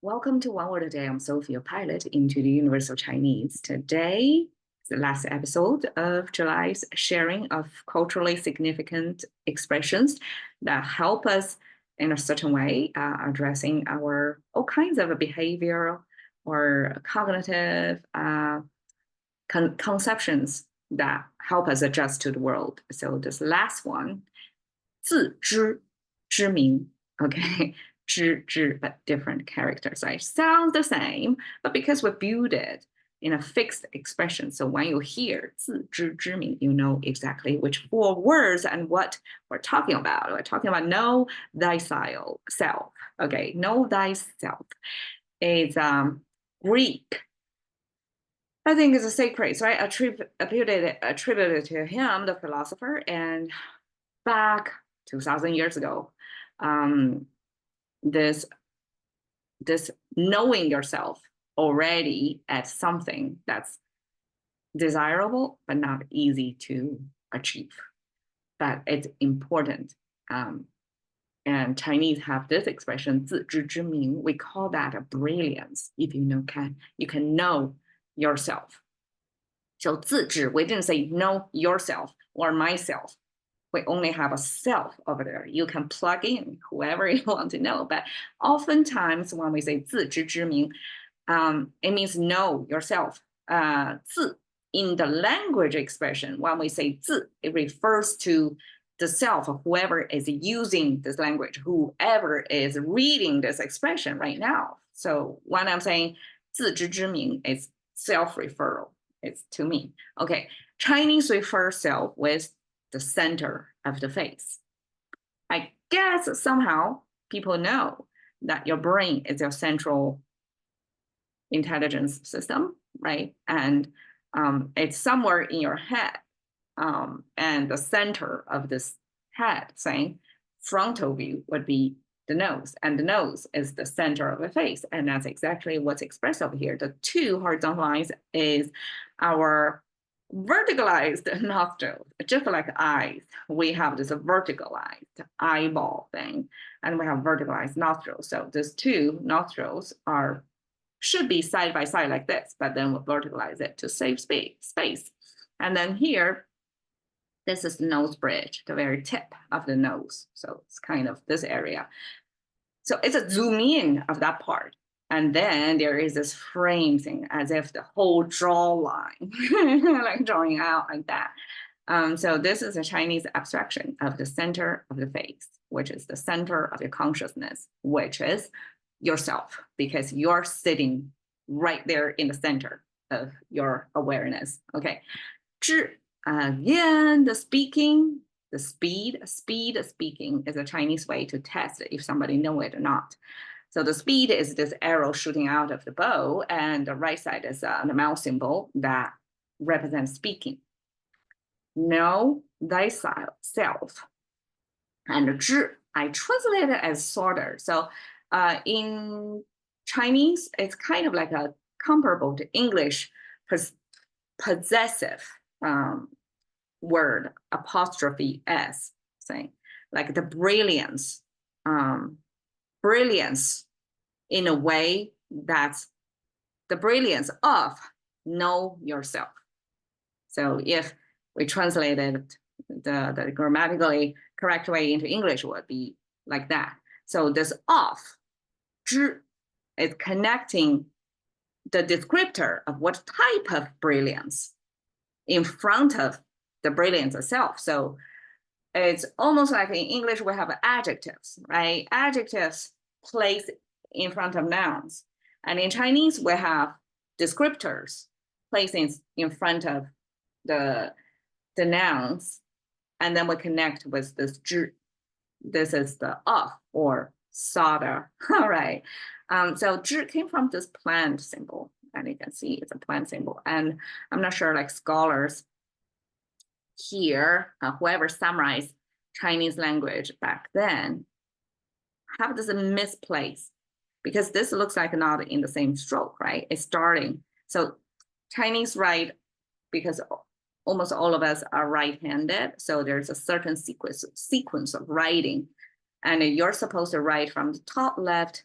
Welcome to One Word a Day. I'm Sophie, your pilot into the universe of Chinese. Today is the last episode of July's sharing of culturally significant expressions that help us in a certain way, addressing our all kinds of behavioral or cognitive conceptions that help us adjust to the world. So this last one, 自知之明, okay? 知, but different characters, right? Sounds the same, but because we build it in a fixed expression. So when you hear 自知之明, you know exactly which four words and what we're talking about. We're talking about know thyself, okay? Know thyself is Greek. I think it's a sacred, right? Attributed to him, the philosopher, and back 2,000 years ago, this knowing yourself already as something that's desirable but not easy to achieve, but it's important. And Chinese have this expression 自知之明. We call that a brilliance. If you know, you can know yourself. So 自知, we didn't say know yourself or myself. We only have a self over there. You can plug in whoever you want to know. But oftentimes when we say 自知之明, it means know yourself. 自, in the language expression, when we say 自, it refers to the self of whoever is using this language, whoever is reading this expression right now. So when I'm saying 自知之明, it's self-referral. It's to me. Okay, Chinese refer self with the center of the face. I guess somehow people know that your brain is your central intelligence system, right? And it's somewhere in your head. And the center of this head, saying frontal view, would be the nose, and the nose is the center of the face. And that's exactly what's expressed over here. The two horizontal lines is our verticalized nostrils, just like eyes. We have this verticalized eyeball thing, and we have verticalized nostrils. So these two nostrils should be side by side like this, but then we'll verticalize it to save space. And then here, this is the nose bridge, the very tip of the nose. So it's kind of this area. So it's a zoom in of that part. And then there is this frame thing, as if the whole jawline, like drawing out like that. So this is a Chinese abstraction of the center of the face, which is the center of your consciousness, which is yourself, because you're sitting right there in the center of your awareness. Okay. 知, again, the speaking, the speed speaking is a Chinese way to test if somebody know it or not. So the speed is this arrow shooting out of the bow, and the right side is the mouse symbol that represents speaking. Know thyself. And 知, I translate it as sorter. So in Chinese, it's kind of like a comparable to English possessive word, apostrophe S, saying like the brilliance, brilliance in a way that's the brilliance of know yourself. So if we translated the grammatically correct way into English, would be like that. So this of, 知, is connecting the descriptor of what type of brilliance in front of the brilliance itself. So it's almost like in English, we have adjectives, right? Adjectives placed in front of nouns. And in Chinese, we have descriptors placed in front of the nouns. And then we connect with this 知. This is the of or solder, all right? So 知 came from this plant symbol. And you can see it's a plant symbol. And I'm not sure, like scholars here, whoever summarized Chinese language back then, have this misplaced, because this looks like not in the same stroke, right? It's starting. So Chinese write, because almost all of us are right-handed, so there's a certain sequence of writing, and you're supposed to write from the top left,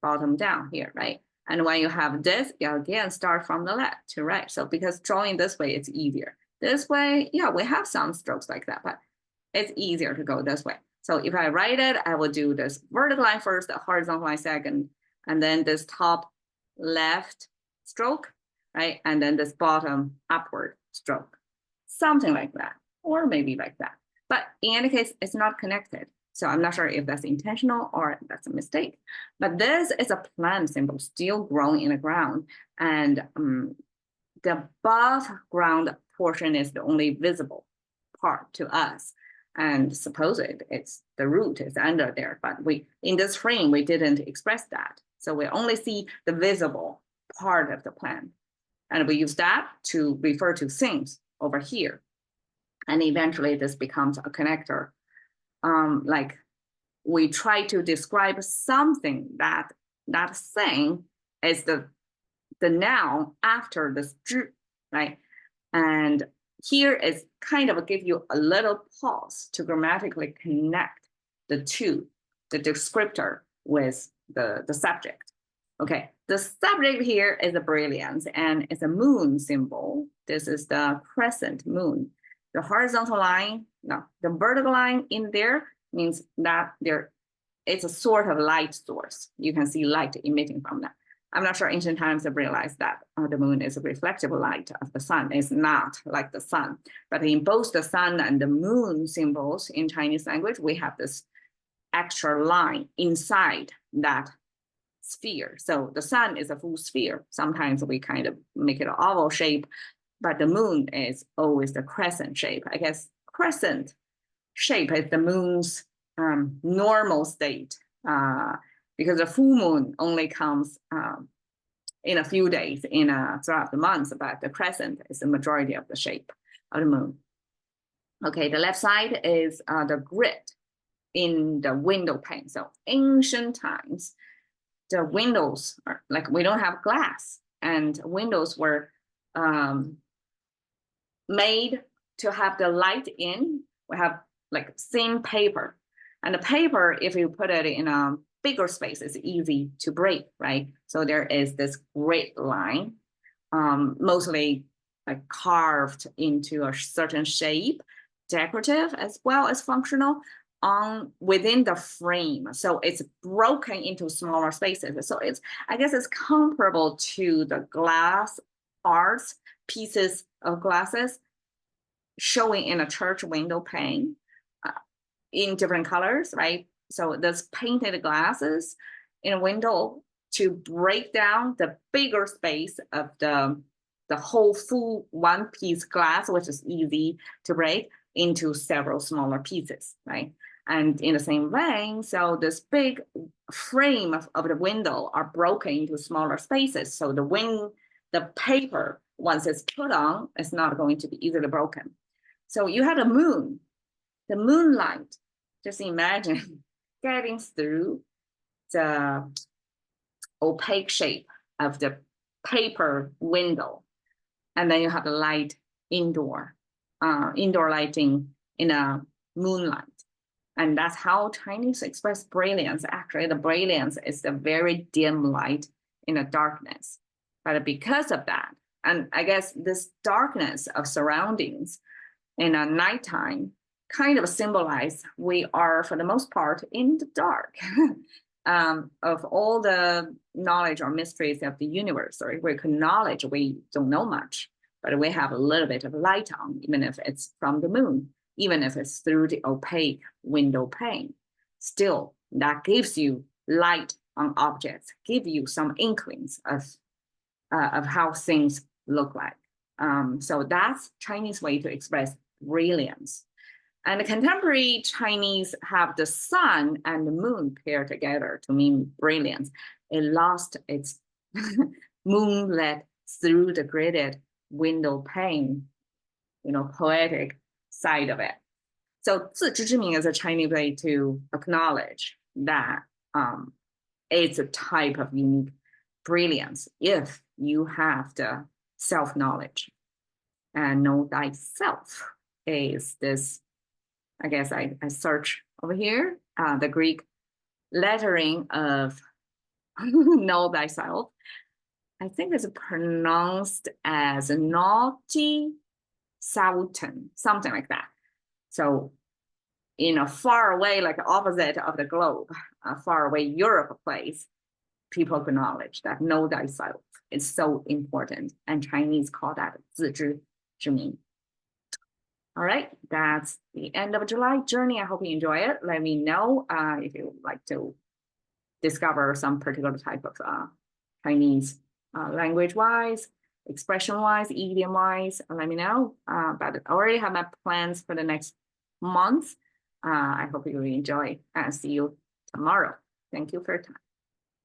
bottom down here, right? And when you have this, you again start from the left to right. So because drawing this way, it's easier. This way, yeah, we have some strokes like that, but it's easier to go this way. So if I write it, I will do this vertical line first, the horizontal line second, and then this top left stroke, right? And then this bottom upward stroke, something like that, or maybe like that. But in any case, it's not connected. So I'm not sure if that's intentional or that's a mistake. But this is a plant symbol still growing in the ground. And the above ground portion is the only visible part to us. And suppose it's the root is under there. But in this frame, we didn't express that. So we only see the visible part of the plant. And we use that to refer to things over here. And eventually this becomes a connector. Like we try to describe something that thing is the noun after this, right? And here is kind of give you a little pause to grammatically connect the two, the descriptor with the subject. Okay, the subject here is a brilliance and it's a moon symbol. This is the crescent moon. The horizontal line, no, the vertical line in there means that it's a sort of light source. You can see light emitting from that. I'm not sure ancient times have realized that the moon is a reflective light of the sun. It's not like the sun. But in both the sun and the moon symbols in Chinese language, we have this extra line inside that sphere. So the sun is a full sphere. Sometimes we kind of make it an oval shape, but the moon is always the crescent shape. I guess crescent shape is the moon's normal state because the full moon only comes in a few days throughout the month, but the crescent is the majority of the shape of the moon. Okay, the left side is the grid in the window pane. So ancient times, the windows are like, we don't have glass, and windows were made to have the light in. We have like thin paper, and the paper, if you put it in a bigger space, it's easy to break, right? So there is this grid line, mostly like carved into a certain shape, decorative as well as functional, within the frame. So it's broken into smaller spaces. So I guess it's comparable to the glass arts, pieces of glasses showing in a church window pane in different colors, right? So there's painted glasses in a window to break down the bigger space of the whole full one piece glass, which is easy to break, into several smaller pieces, right? And in the same vein, so this big frame of the window are broken into smaller spaces. So the paper, once it's put on, it's not going to be easily broken. So you had a moon, the moonlight, just imagine getting through the opaque shape of the paper window. And then you have the light indoor lighting in a moonlight. And that's how Chinese express brilliance. Actually, the brilliance is the very dim light in the darkness. But because of that, and I guess this darkness of surroundings in a nighttime kind of symbolize we are, for the most part, in the dark of all the knowledge or mysteries of the universe, or we acknowledge we don't know much, but we have a little bit of light on, even if it's from the moon, even if it's through the opaque window pane. Still, that gives you light on objects, give you some inklings of how things look like. So that's Chinese way to express brilliance. And the contemporary Chinese have the sun and the moon paired together to mean brilliance. It lost its moonlit through the gridded window pane, poetic side of it. So 自知之明 is a Chinese way to acknowledge that it's a type of unique brilliance if you have the self-knowledge. And know thyself is this, I guess I search over here, the Greek lettering of know thyself. I think it's pronounced as naughty Southern, something like that. So in a far away, like opposite of the globe, a far away Europe place, people acknowledge that know thyself is so important. And Chinese call that 自知之明. All right, that's the end of July journey. I hope you enjoy it. Let me know if you would like to discover some particular type of Chinese language-wise, expression-wise, idiom-wise. Let me know. But I already have my plans for the next month. I hope you will enjoy and see you tomorrow. Thank you for your time.